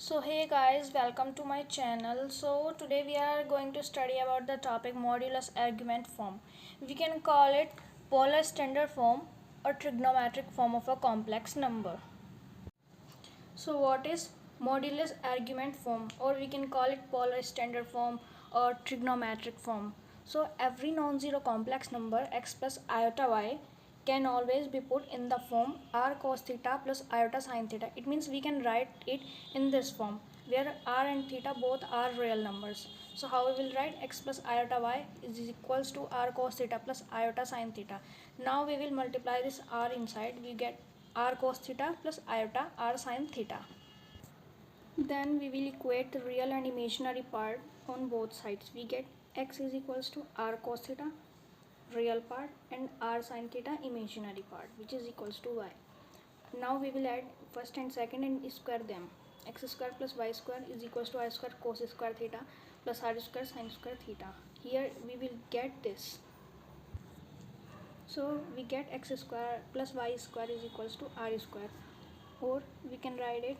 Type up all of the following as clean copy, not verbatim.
So hey guys, welcome to my channel. So today we are going to study about the topic modulus argument form. We can call it polar standard form or trigonometric form of a complex number. So what is modulus argument form, or we can call it polar standard form or trigonometric form? So every non-zero complex number x plus iota y can always be put in the form r cos theta plus iota sin theta. It means we can write it in this form where r and theta both are real numbers. So how we will write x plus iota y is equals to r cos theta plus iota sin theta. Now we will multiply this r inside. We get r cos theta plus iota r sin theta. Then we will equate the real and imaginary part on both sides. We get x is equals to r cos theta real part and r sin theta imaginary part, which is equals to y. Now we will add first and second and square them. X square plus y square is equals to I square cos square theta plus r square sin square theta. Here we will get this. So we get x square plus y square is equals to r square, or we can write it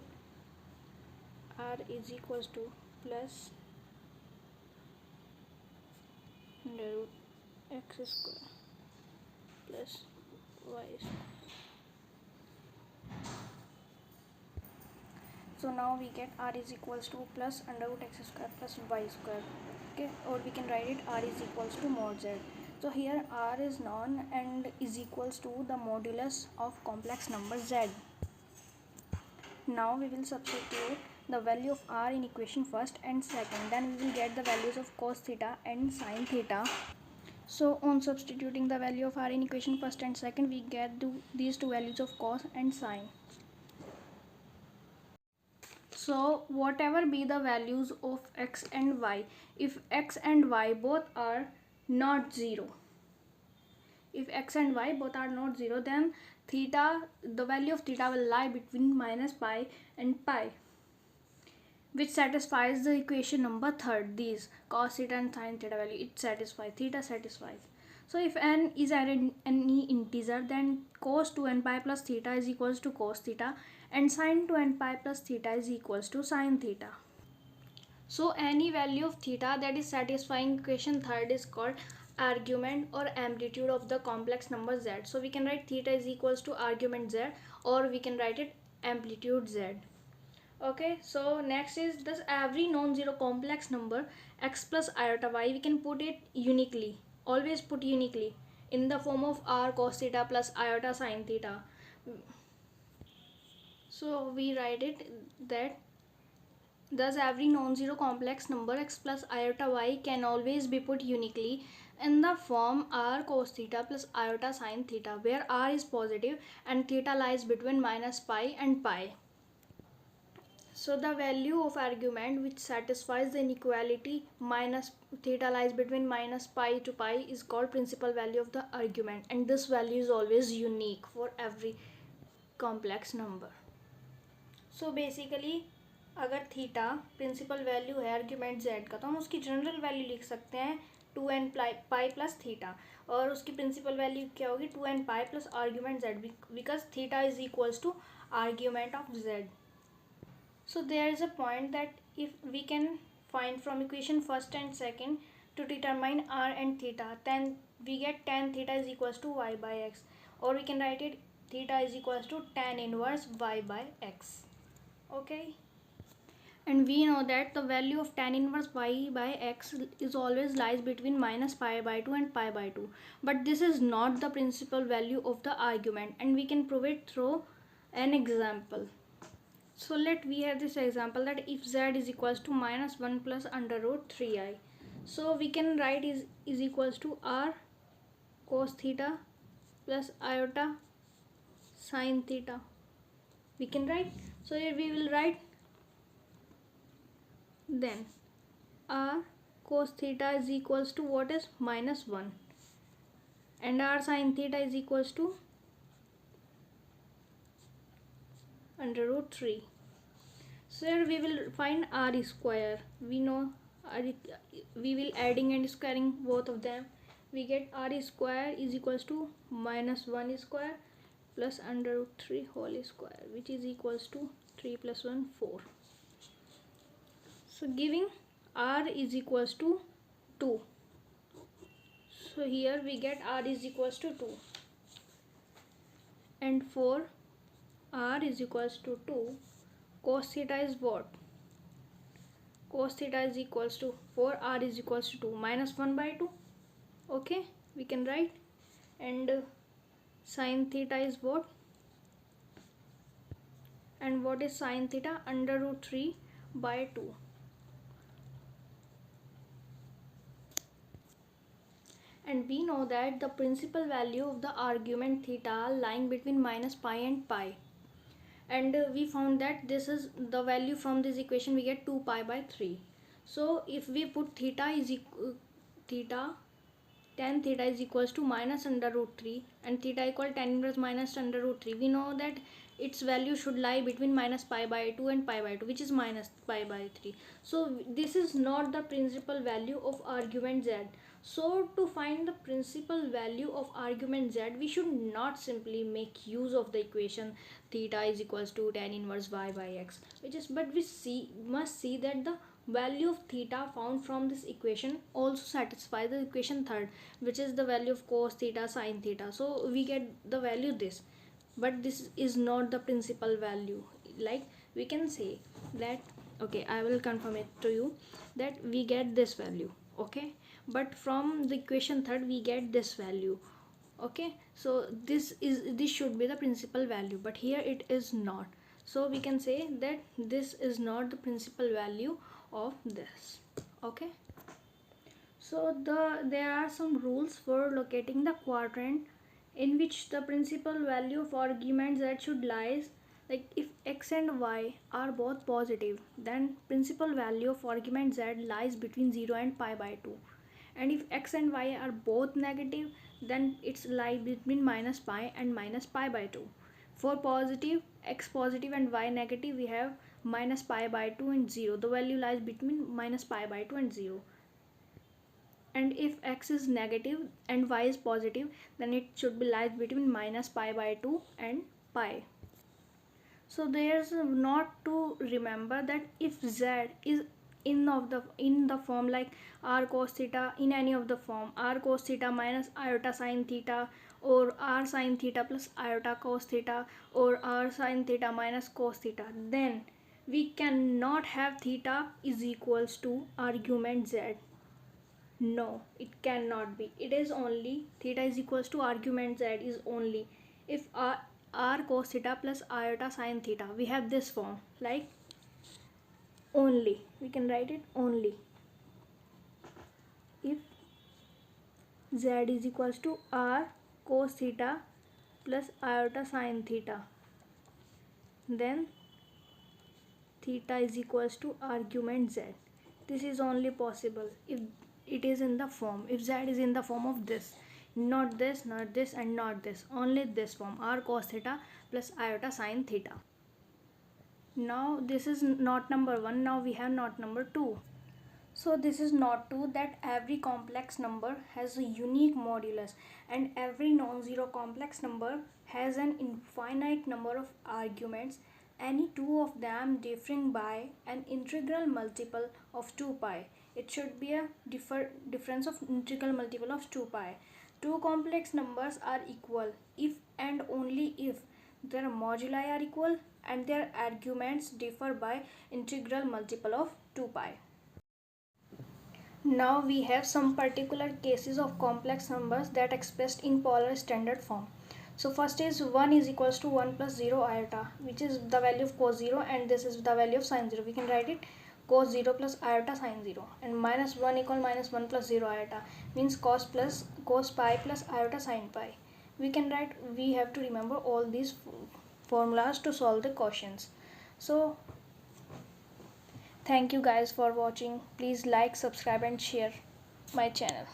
r is equals to plus under root x square plus y square. So now we get r is equals to plus under root x square plus y square. Okay, or we can write it r is equals to mod z. So here r is known and is equals to the modulus of complex number z. Now we will substitute the value of r in equation first and second. Then we will get the values of cos theta and sin theta. So on substituting the value of r in equation first and second, we get these two values of cos and sin. So whatever be the values of x and y, if x and y both are not 0, if x and y both are not 0, then theta, the value of theta will lie between minus pi and pi, which satisfies the equation number third. These cos theta and sin theta value, it satisfies, theta satisfies. So if n is any integer, then cos 2n pi plus theta is equals to cos theta and sin 2n pi plus theta is equals to sin theta. So any value of theta that is satisfying equation third is called argument or amplitude of the complex number z. So we can write theta is equals to argument z, or we can write it amplitude z. Okay, so next is this every non-zero complex number x plus iota y, we can put it uniquely, always put uniquely in the form of r cos theta plus iota sin theta. So we write it that thus every non-zero complex number x plus iota y can always be put uniquely in the form r cos theta plus iota sin theta, where r is positive and theta lies between minus pi and pi. So the value of argument which satisfies the inequality minus theta lies between minus pi to pi is called principal value of the argument, and this value is always unique for every complex number. So basically अगर theta principal value है argument Z का, तो हम उसकी general value लिख सकते हैं 2n pi plus theta, और उसकी प्रिंसिपल वैल्यू क्या होगी 2n pi plus argument z, because theta is equals to argument of z. So there is a point that if we can find from equation first and second to determine r and theta, then we get tan theta is equals to y by x, or we can write it theta is equals to tan inverse y by x. Okay, and we know that the value of tan inverse y by x is always lies between minus pi by 2 and pi by 2, but this is not the principal value of the argument, and we can prove it through an example. So let we have this example that if z is equals to minus 1 plus under root 3i, so we can write is equals to r cos theta plus iota sin theta. We can write, so here we will write then r cos theta is equals to what is minus 1 and r sin theta is equals to under root 3. So here we will find r square. We know we will adding and squaring both of them. We get r square is equals to minus 1 square plus under root 3 whole square, which is equals to 3 plus 1 4. So giving r is equals to 2. So here we get r is equals to 2. And for r is equals to 2, cos theta is what? Cos theta is equals to, for r is equals to 2, minus 1 by 2. Okay, we can write. And sin theta is what? And what is sin theta? Under root 3 by 2. And we know that the principal value of the argument theta lying between minus pi and pi. And we found that this is the value from this equation, we get 2 pi by 3. So if we put theta is theta, tan theta is equals to minus under root 3 and theta equal tan inverse minus under root 3, we know that its value should lie between minus pi by 2 and pi by 2, which is minus pi by 3. So this is not the principal value of argument z. So to find the principal value of argument z, we should not simply make use of the equation theta is equals to tan inverse y by x, but we must see that the value of theta found from this equation also satisfies the equation third, which is the value of cos theta sin theta. So we get the value this, but this is not the principal value. Like we can say that, okay, I will confirm it to you, that we get this value, okay, but from the equation third we get this value, okay. So this should be the principal value, but here it is not. So we can say that this is not the principal value of this, okay. So there are some rules for locating the quadrant in which the principal value of argument z should lies. Like if x and y are both positive, then principal value of argument z lies between 0 and pi by 2. And if x and y are both negative, then it's lie between minus pi and minus pi by 2. For positive, x positive and y negative, we have minus pi by 2 and 0. The value lies between minus pi by 2 and 0. And if x is negative and y is positive, then it should be lies between minus pi by 2 and pi. So there's not to remember that if z is in the form like r cos theta, in any of the form r cos theta minus iota sin theta, or r sin theta plus iota cos theta, or r sin theta minus cos theta, then we cannot have theta is equals to argument z. No, it cannot be. It is only theta is equals to argument z is only if r cos theta plus iota sin theta. We have this form, like only, we can write it only if z is equals to r cos theta plus iota sin theta, then theta is equals to argument z. This is only possible if it is in the form, if z is in the form of this, not this, not this, and not this, only this form, r cos theta plus iota sin theta. Now this is knot number 1. Now we have knot number 2. So this is knot 2, that every complex number has a unique modulus and every non-zero complex number has an infinite number of arguments, any two of them differing by an integral multiple of 2 pi. It should be a difference of integral multiple of 2 pi. Two complex numbers are equal if and only if their moduli are equal and their arguments differ by integral multiple of 2 pi. Now we have some particular cases of complex numbers that expressed in polar standard form. So first is 1 is equals to 1 plus 0 iota, which is the value of cos 0, and this is the value of sin 0. We can write it cos 0 plus iota sin 0. And minus 1 equal minus 1 plus 0 iota means cos pi plus iota sin pi. We have to remember all these formulas to solve the questions. So thank you guys for watching. Please like, subscribe and share my channel.